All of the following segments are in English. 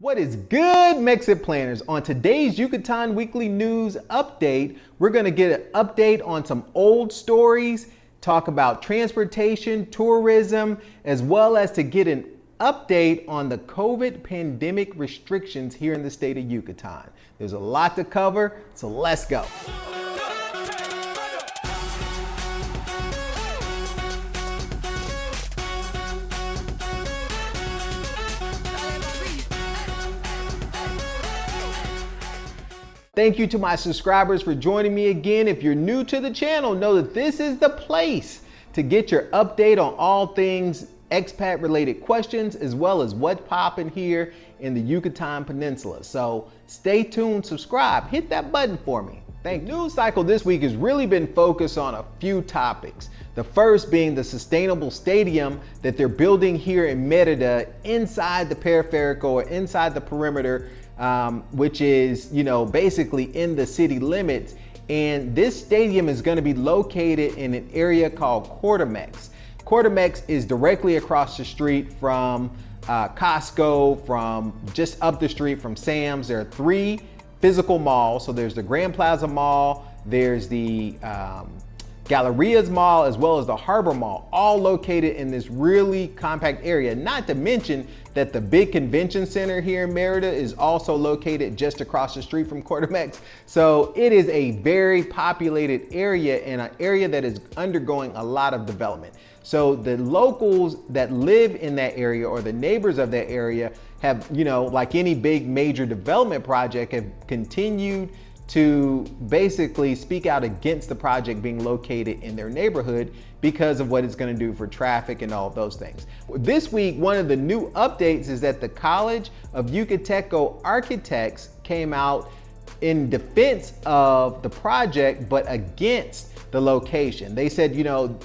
What is good, Mexit planners? On today's Yucatan Weekly News Update, we're going to get an update on some old stories, talk about transportation, tourism, as well as to get an update on the COVID pandemic restrictions here in the state of Yucatan. There's a lot to cover, so let's go. Thank you to my subscribers for joining me again. If you're new to the channel, know that this is the place to get your update on all things expat related questions, as well as what's popping here in the Yucatan Peninsula. So stay tuned, subscribe, hit that button for me. Thank you. The news cycle this week has really been focused on a few topics. The first being the sustainable stadium that they're building here in Merida inside the periferical or inside the perimeter, which is, basically in the city limits. And this stadium is going to be located in an area called Quartermex. Quartermex is directly across the street from Costco, from just up the street from Sam's. There are three physical malls. So there's the Grand Plaza Mall, there's the Gallerias Mall, as well as the Harbor Mall, all located in this really compact area. Not to mention that the big convention center here in Merida is also located just across the street from Quartermex. So it is a very populated area and an area that is undergoing a lot of development. So the locals that live in that area or the neighbors of that area have, like any big major development project, have continued to basically speak out against the project being located in their neighborhood because of what it's going to do for traffic and all of those things. This week, one of the new updates is that the College of Yucateco Architects came out in defense of the project, but against the location. They said,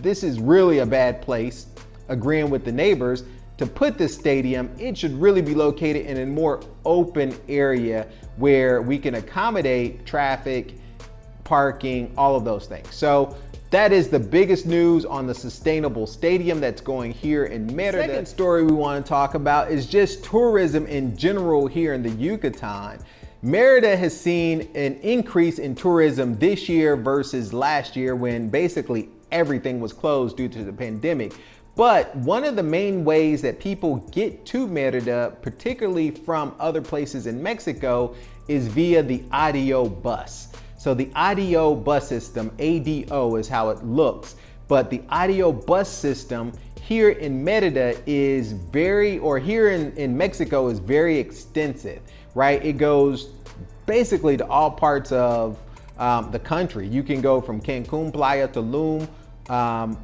this is really a bad place, agreeing with the neighbors. To put this stadium, it should really be located in a more open area where we can accommodate traffic, parking, all of those things. So that is the biggest news on the sustainable stadium that's going here in Merida. The second story we want to talk about is just tourism in general here in the Yucatan. Merida has seen an increase in tourism this year versus last year when basically everything was closed due to the pandemic. But one of the main ways that people get to Merida, particularly from other places in Mexico, is via the ADIO bus. So the ADIO bus system, ADO is how it looks, but the ADIO bus system here in Merida is here in Mexico is very extensive, right? It goes basically to all parts of the country. You can go from Cancun, Playa, Tulum,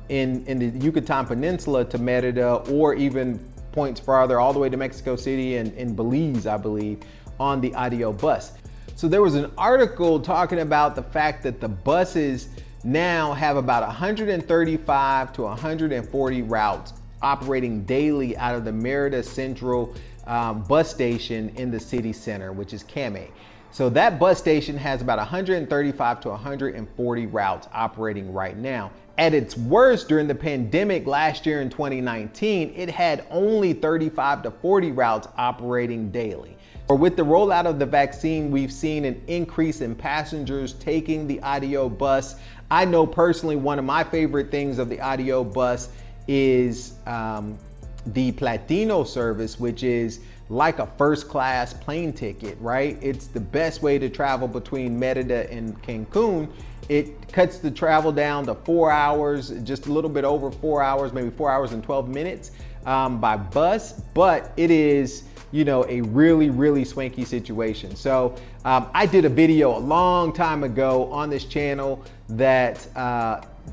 in the Yucatan Peninsula to Merida, or even points farther all the way to Mexico City and in Belize, I believe, on the ADIO bus. So there was an article talking about the fact that the buses now have about 135 to 140 routes operating daily out of the Merida Central bus station in the city center, which is CAME. So that bus station has about 135 to 140 routes operating right now. At its worst during the pandemic last year in 2019, it had only 35 to 40 routes operating daily. Or with the rollout of the vaccine, we've seen an increase in passengers taking the ADIO bus. I know personally one of my favorite things of the ADIO bus is the Platino service, which is like a first class plane ticket, right? It's the best way to travel between Merida and Cancun. It cuts the travel down to 4 hours, just a little bit over 4 hours, maybe 4 hours and 12 minutes by bus, but it is, a really, really swanky situation. So I did a video a long time ago on this channel that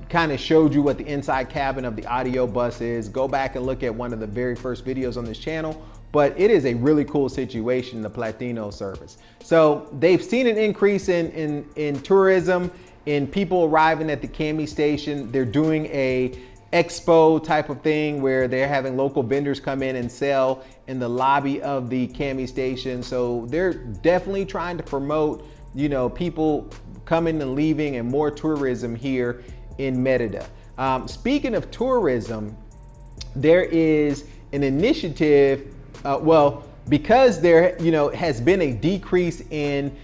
kind of showed you what the inside cabin of the ADIO bus is. Go back and look at one of the very first videos on this channel. But it is a really cool situation, the Platino service. So they've seen an increase in tourism, in people arriving at the CAME station. They're doing a expo type of thing where they're having local vendors come in and sell in the lobby of the CAME station. So they're definitely trying to promote, people coming and leaving and more tourism here in Merida. Speaking of tourism, there is an initiative because there, has been a decrease in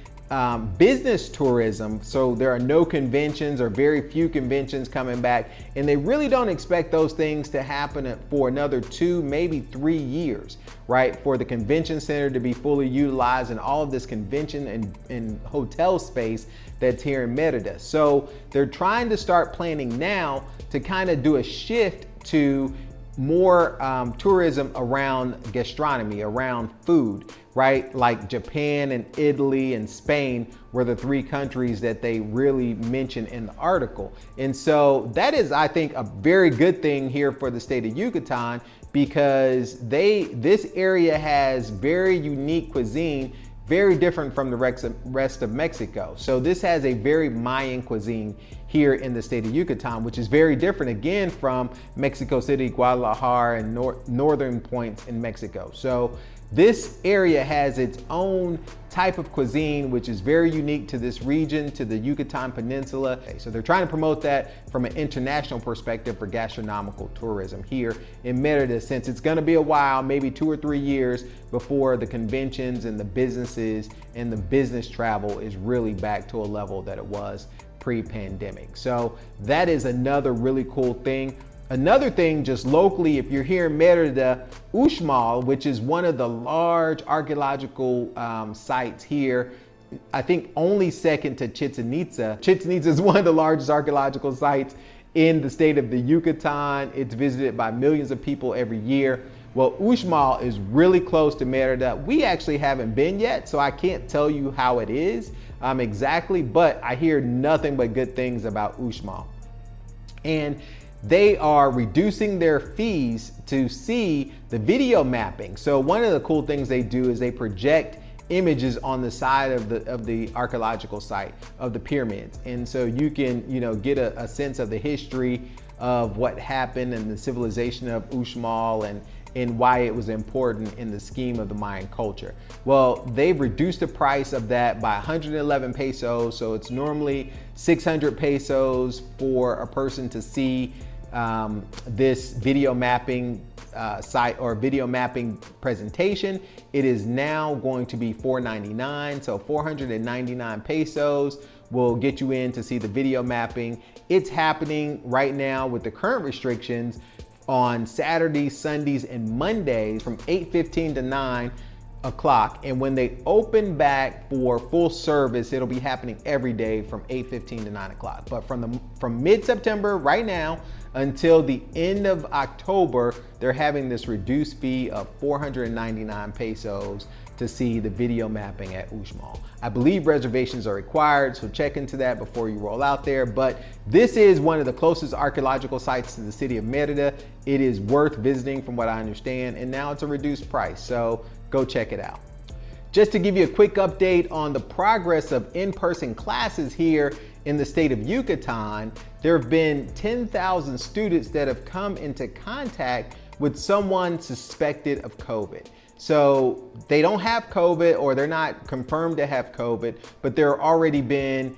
business tourism, so there are no conventions or very few conventions coming back, and they really don't expect those things to happen for another 2, maybe 3 years, right? For the convention center to be fully utilized and all of this convention and hotel space that's here in Merida. So they're trying to start planning now to kind of do a shift to more tourism around gastronomy, around food, right? Like Japan and Italy and Spain were the 3 countries that they really mentioned in the article. And so that is, I think, a very good thing here for the state of Yucatan, because this area has very unique cuisine, very different from the rest of Mexico. So this has a very Mayan cuisine here in the state of Yucatan, which is very different again from Mexico City, Guadalajara, and northern points in Mexico. So this area has its own type of cuisine, which is very unique to this region, to the Yucatan Peninsula. So they're trying to promote that from an international perspective for gastronomical tourism here in Merida, since it's gonna be a while, maybe 2 or 3 years before the conventions and the businesses and the business travel is really back to a level that it was pre-pandemic. So that is another really cool thing. Another thing, just locally, if you're here in Merida, Uxmal, which is one of the large archaeological sites here, I think only second to Chichen Itza. Chichen Itza is one of the largest archaeological sites in the state of the Yucatan. It's visited by millions of people every year. Well, Uxmal is really close to Merida. We actually haven't been yet, so I can't tell you how it is exactly, but I hear nothing but good things about Uxmal. And they are reducing their fees to see the video mapping. So one of the cool things they do is they project images on the side of the archaeological site of the pyramids. And so you can, get a sense of the history of what happened and the civilization of Uxmal and why it was important in the scheme of the Mayan culture. Well, they've reduced the price of that by 111 pesos. So it's normally 600 pesos for a person to see this video mapping site or video mapping presentation. It is now going to be $4.99. So 499 pesos will get you in to see the video mapping. It's happening right now with the current restrictions on Saturdays, Sundays, and Mondays from 8:15 to 9 o'clock. And when they open back for full service, it'll be happening every day from 8:15 to 9 o'clock. But from mid-September right now until the end of October, they're having this reduced fee of 499 pesos to see the video mapping at Uxmal. I believe reservations are required, so check into that before you roll out there. But this is one of the closest archaeological sites to the city of Merida. It is worth visiting from what I understand, and now it's a reduced price, so go check it out. Just to give you a quick update on the progress of in-person classes here in the state of Yucatan, there have been 10,000 students that have come into contact with someone suspected of COVID. So they don't have COVID, or they're not confirmed to have COVID, but there have already been,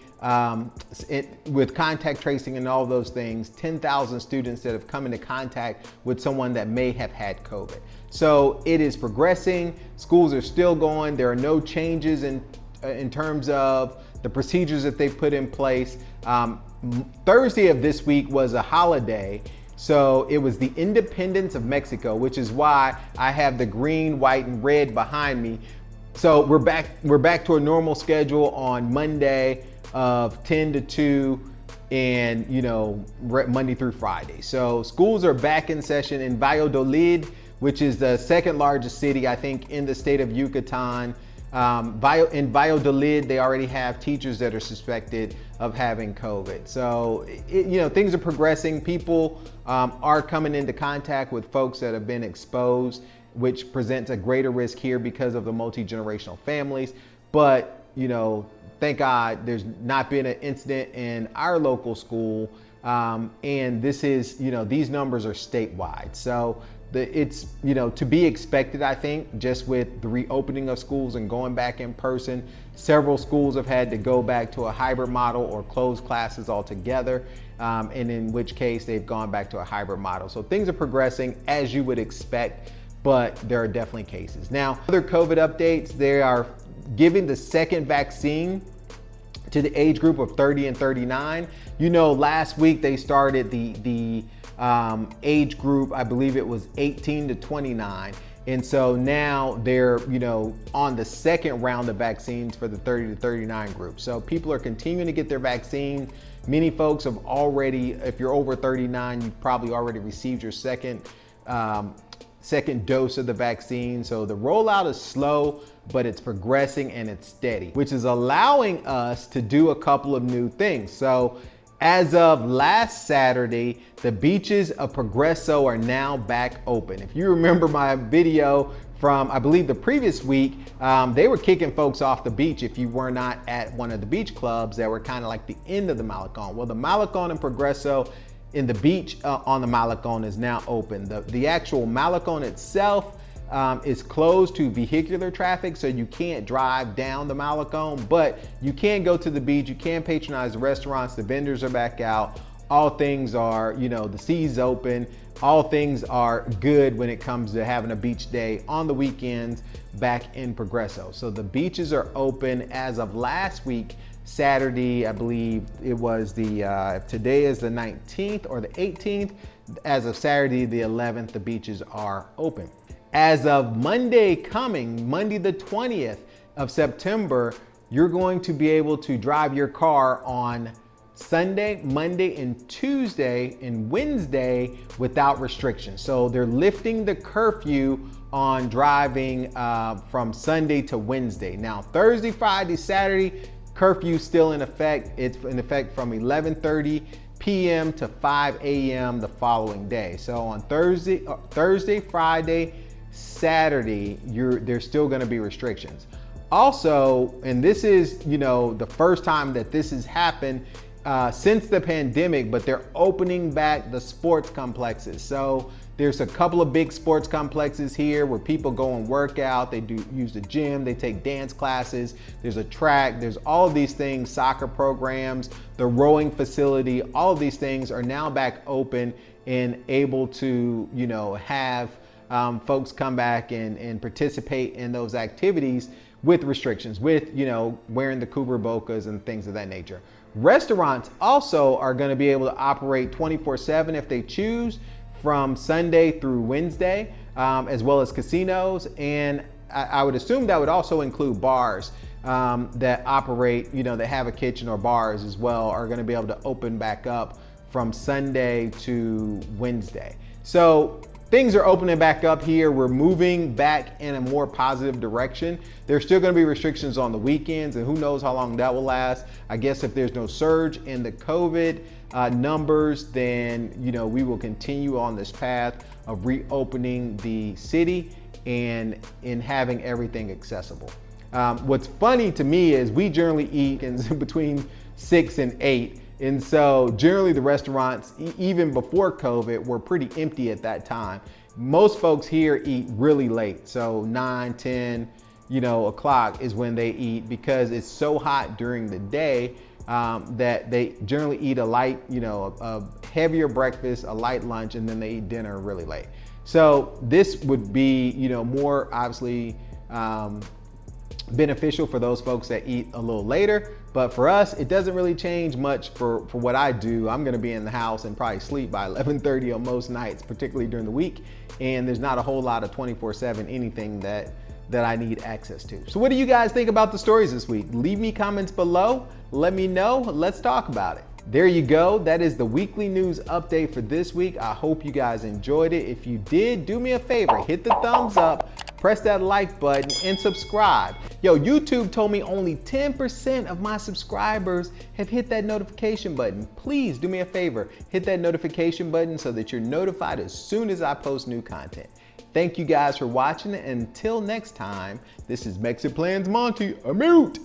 with contact tracing and all those things, 10,000 students that have come into contact with someone that may have had COVID. So it is progressing. Schools are still going. There are no changes in terms of the procedures that they put in place. Thursday of this week was a holiday. So it was the independence of Mexico, which is why I have the green, white, and red behind me. So we're back to a normal schedule on Monday of 10 to 2 and Monday through Friday. So schools are back in session in Valladolid, which is the second largest city, I think, in the state of Yucatan. In Valladolid, they already have teachers that are suspected of having COVID. So, things are progressing. People are coming into contact with folks that have been exposed, which presents a greater risk here because of the multi-generational families. But, thank God there's not been an incident in our local school. And this is, these numbers are statewide. So it's, to be expected, I think, just with the reopening of schools and going back in person. Several schools have had to go back to a hybrid model or close classes altogether, and in which case they've gone back to a hybrid model. So things are progressing as you would expect. but there are definitely cases. Now, other COVID updates, they are giving the second vaccine to the age group of 30 and 39. You know, last week they started the age group, I believe it was 18 to 29. And so now they're, on the second round of vaccines for the 30 to 39 group. So people are continuing to get their vaccine. Many folks have already, if you're over 39, you've probably already received your second dose of the vaccine. So the rollout is slow, but it's progressing and it's steady, which is allowing us to do a couple of new things. So as of last Saturday, the beaches of Progreso are now back open. If you remember my video from, I believe, the previous week, they were kicking folks off the beach if you were not at one of the beach clubs that were kind of like the end of the Malecon. Well, the Malecon in Progreso, in the beach on the Malecon, is now open. The actual Malecon itself is closed to vehicular traffic, so you can't drive down the Malecon, but you can go to the beach, you can patronize the restaurants, the vendors are back out, all things are, the sea's open, all things are good when it comes to having a beach day on the weekends back in Progreso. So the beaches are open as of last week, Saturday, I believe it was today is the 19th or the 18th. As of Saturday, the 11th, the beaches are open. As of Monday the 20th of September, you're going to be able to drive your car on Sunday, Monday, and Tuesday and Wednesday without restrictions. So they're lifting the curfew on driving from Sunday to Wednesday. Now, Thursday, Friday, Saturday, curfew still in effect. It's in effect from 11:30 p.m. to 5 a.m. the following day. So on Thursday, Friday, Saturday, there's still going to be restrictions. Also, and this is, the first time that this has happened since the pandemic, but they're opening back the sports complexes. So there's a couple of big sports complexes here where people go and work out. They use the gym, they take dance classes. There's a track, there's all of these things, soccer programs, the rowing facility, all of these things are now back open and able to, have folks come back and participate in those activities with restrictions, with, wearing the cubrebocas and things of that nature. Restaurants also are going to be able to operate 24/7 if they choose from Sunday through Wednesday, as well as casinos. And I would assume that would also include bars that operate, that have a kitchen, or bars as well, are going to be able to open back up from Sunday to Wednesday. So things are opening back up here. We're moving back in a more positive direction. There's still going to be restrictions on the weekends, and who knows how long that will last. I guess if there's no surge in the COVID numbers, then we will continue on this path of reopening the city and in having everything accessible. What's funny to me is we generally eat in between 6 and 8. And so generally the restaurants, even before COVID, were pretty empty at that time. Most folks here eat really late. So 9, 10, o'clock is when they eat, because it's so hot during the day that they generally eat a light, a heavier breakfast, a light lunch, and then they eat dinner really late. So this would be, more obviously beneficial for those folks that eat a little later. But for us, it doesn't really change much for what I do. I'm gonna be in the house and probably sleep by 11:30 on most nights, particularly during the week. And there's not a whole lot of 24/7 anything that I need access to. So what do you guys think about the stories this week? Leave me comments below. Let me know. Let's talk about it. There you go. That is the weekly news update for this week. I hope you guys enjoyed it. If you did, do me a favor, hit the thumbs up, press that like button, and subscribe. Yo, YouTube told me only 10% of my subscribers have hit that notification button. Please do me a favor, hit that notification button so that you're notified as soon as I post new content. Thank you guys for watching. Until next time, this is MexitPlans Monty. I'm out.